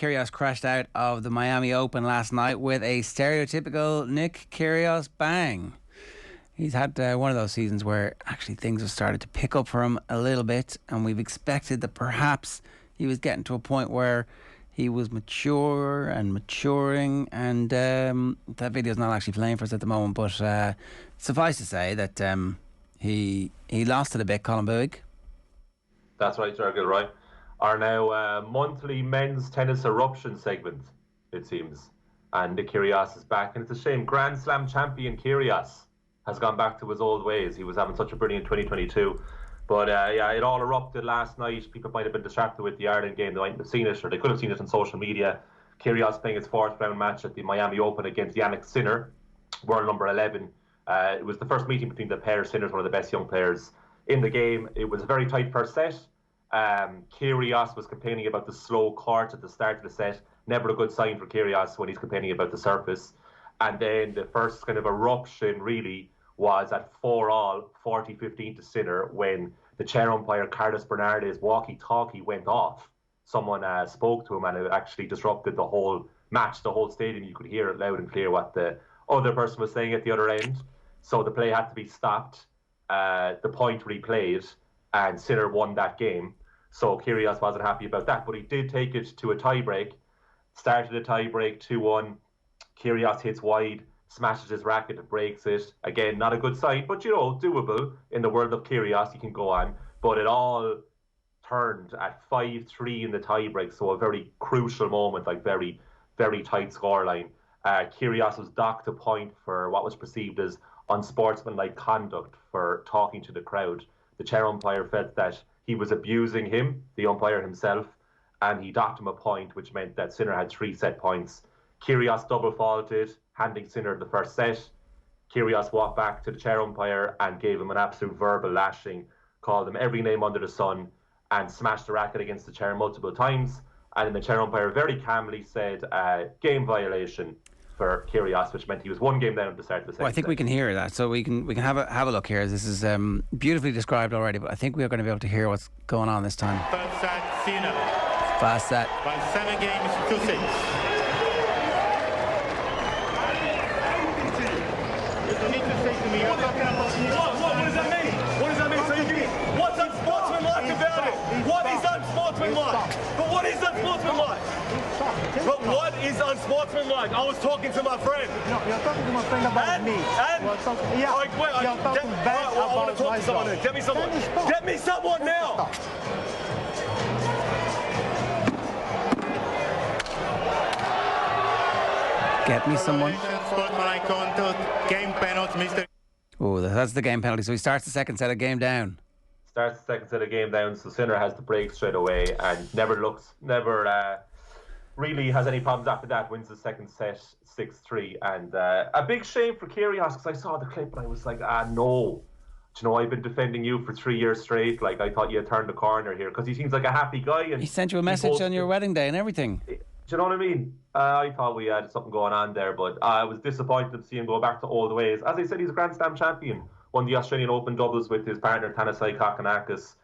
Kyrgios crashed out of the Miami Open last night with a stereotypical Nick Kyrgios bang. He's had one of those seasons where actually things have started to pick up for him a little bit, and we've expected that perhaps he was getting to a point where he was mature and maturing, and that video's not actually playing for us at the moment, but suffice to say that he lost it a bit, Colm Boohig. That's right, Jurgen, right? Our now monthly men's tennis eruption segment, it seems. And Nick Kyrgios is back, and it's a shame. Grand Slam champion Kyrgios has gone back to his old ways. He was having such a brilliant 2022. But yeah, it all erupted last night. People might have been distracted with the Ireland game. They mightn't have seen it, or they could have seen it on social media. Kyrgios playing his fourth round match at the Miami Open against Yannick Sinner, world number 11. It was the first meeting between the pair. Sinner's one of the best young players in the game. It was a very tight first set. Kyrgios was complaining about the slow court at the start of the set. Never a good sign for Kyrgios when he's complaining about the surface. And then the first kind of eruption really was at 4-all, 40-15 to Sinner, when the chair umpire Carlos Bernardes' walkie-talkie went off. Someone spoke to him, and it actually disrupted the whole match, the whole stadium. You could hear it loud and clear what the other person was saying at the other end. So the play had to be stopped. The point replayed, and Sinner won that game. So Kyrgios wasn't happy about that, but he did take it to a tiebreak. Started a tiebreak 2-1. Kyrgios hits wide, smashes his racket, breaks it. Again, not a good sign, but you know, doable. In the world of Kyrgios, he can go on. But it all turned at 5-3 in the tiebreak, so a very crucial moment, like very, very tight scoreline. Kyrgios was docked a point for what was perceived as unsportsmanlike conduct for talking to the crowd. The chair umpire felt that he was abusing him, the umpire himself, and he docked him a point, which meant that Sinner had 3 set points. Kyrgios double faulted, handing Sinner the first set. Kyrgios walked back to the chair umpire and gave him an absolute verbal lashing, called him every name under the sun, and smashed the racket against the chair multiple times. And then the chair umpire very calmly said, game violation for Kyrgios, which meant he was 1 game down at the start of the second. Well, I think we can hear that, so we can have a look here. This is beautifully described already, but I think we are going to be able to hear what's going on this time. First set, Sinner. Fast set. By 7 games to 6. What does that mean? What does that mean? So you give me, what's unsportsmanlike about it? What is unsportsmanlike? But what is unsportsmanlike? But what is unsportsmanlike? I was talking to my friend. No, you're talking to my friend about me. And you're talking bad I want about to talk to someone. myself. Get me someone. Get me someone now. Get me someone. Sportsmanlike conduct, game penalty, Mr. Oh, that's the game penalty. So he starts the second set of game down. Starts the second set of game down, so Sinner has to break straight away and never really has any problems after that. Wins the second set 6-3, and a big shame for Kyrgios, because I saw the clip and I was like, no. Do you know, I've been defending you for 3 years straight. Like, I thought you had turned the corner here, because he seems like a happy guy. And he sent you a message on your wedding day and everything. Do you know what I mean? I thought we had something going on there, but I was disappointed to see him go back to old ways. As I said, he's a Grand Slam champion. Won the Australian Open doubles with his partner Thanasi Kokkinakis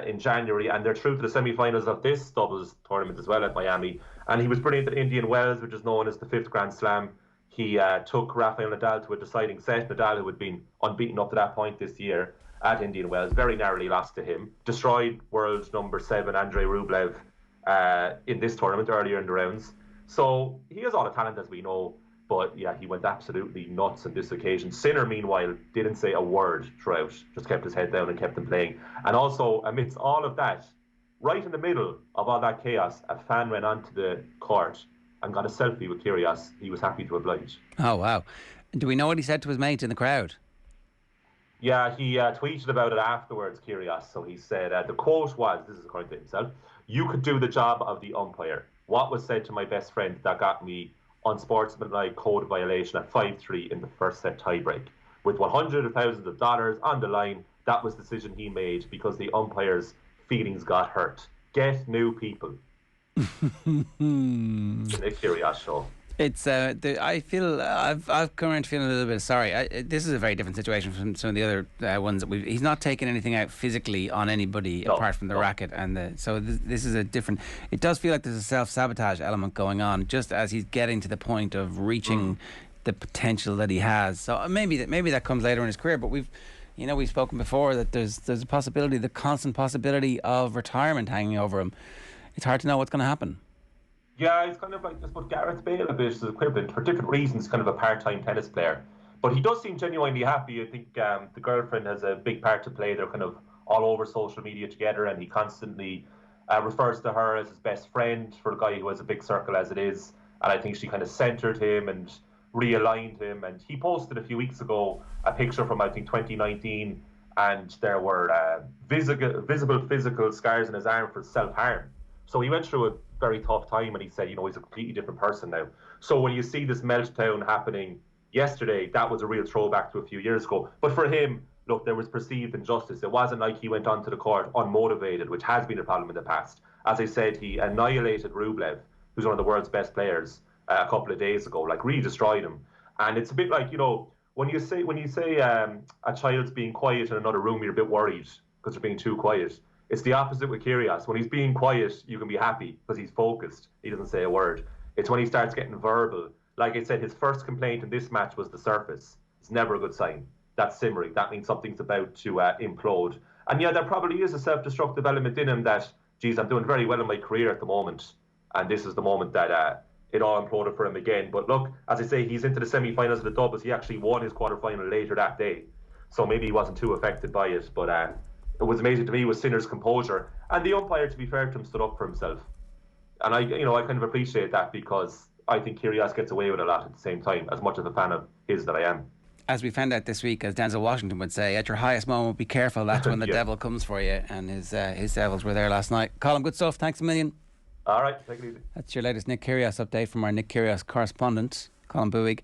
in January, and they're through to the semi-finals of this doubles tournament as well at Miami. And he was brilliant at Indian Wells, which is known as the 5th Grand Slam. He took Rafael Nadal to a deciding set. Nadal, who had been unbeaten up to that point this year at Indian Wells, very narrowly lost to him. Destroyed world number 7 Andrei Rublev in this tournament earlier in the rounds. So he has all the talent, as we know, but yeah, he went absolutely nuts on this occasion. Sinner, meanwhile, didn't say a word throughout, just kept his head down and kept him playing. And also, amidst all of that, right in the middle of all that chaos, a fan went onto the court and got a selfie with Kyrgios. He was happy to oblige. Oh, wow. Do we know what he said to his mate in the crowd? Yeah, he tweeted about it afterwards, Kyrgios. So he said, the quote was, this is according to himself, "You could do the job of the umpire. What was said to my best friend that got me unsportsmanlike code violation at 5-3 in the first set tiebreak. With hundreds of thousands of dollars on the line, that was the decision he made because the umpire's feelings got hurt. Get new people." The Nick Kyrgios show. It's I feel I've come around to feeling a little bit sorry. This is a very different situation from some of the other ones that he's not taking anything out physically on anybody apart from the racket, and this is a different. It does feel like there's a self-sabotage element going on just as he's getting to the point of reaching the potential that he has. So maybe that comes later in his career, but we've spoken before that there's a possibility, the constant possibility of retirement hanging over him. It's hard to know what's going to happen. Yeah, he's kind of like, I suppose, Gareth Bale a bit as equivalent, for different reasons, kind of a part-time tennis player. But he does seem genuinely happy. I think the girlfriend has a big part to play. They're kind of all over social media together, and he constantly refers to her as his best friend for a guy who has a big circle as it is. And I think she kind of centred him and realigned him. And he posted a few weeks ago a picture from, I think, 2019, and there were visible physical scars in his arm for self-harm. So he went through a very tough time, and he said, he's a completely different person now. So when you see this meltdown happening yesterday, that was a real throwback to a few years ago. But for him, look, there was perceived injustice. It wasn't like he went onto the court unmotivated, which has been a problem in the past. As I said, he annihilated Rublev, who's one of the world's best players, a couple of days ago, like really destroyed him. And it's a bit like, when you say a child's being quiet in another room, you're a bit worried because they're being too quiet. It's the opposite with Kyrgios. When he's being quiet, you can be happy because he's focused. He doesn't say a word. It's when he starts getting verbal. Like I said, his first complaint in this match was the surface. It's never a good sign. That's simmering. That means something's about to implode. And yeah, there probably is a self-destructive element in him that, geez, I'm doing very well in my career at the moment, and this is the moment that it all imploded for him again. But look, as I say, he's into the semi-finals of the doubles. He actually won his quarter-final later that day. So maybe he wasn't too affected by it, but it was amazing to me was Sinner's composure, and the umpire, to be fair to him, stood up for himself. And I kind of appreciate that, because I think Kyrgios gets away with a lot at the same time, as much of a fan of his that I am. As we found out this week, as Denzel Washington would say, at your highest moment, be careful. That's when the devil comes for you, and his devils were there last night. Colm, good stuff. Thanks a million. All right, take it easy. That's your latest Nick Kyrgios update from our Nick Kyrgios correspondent, Colm Boohig.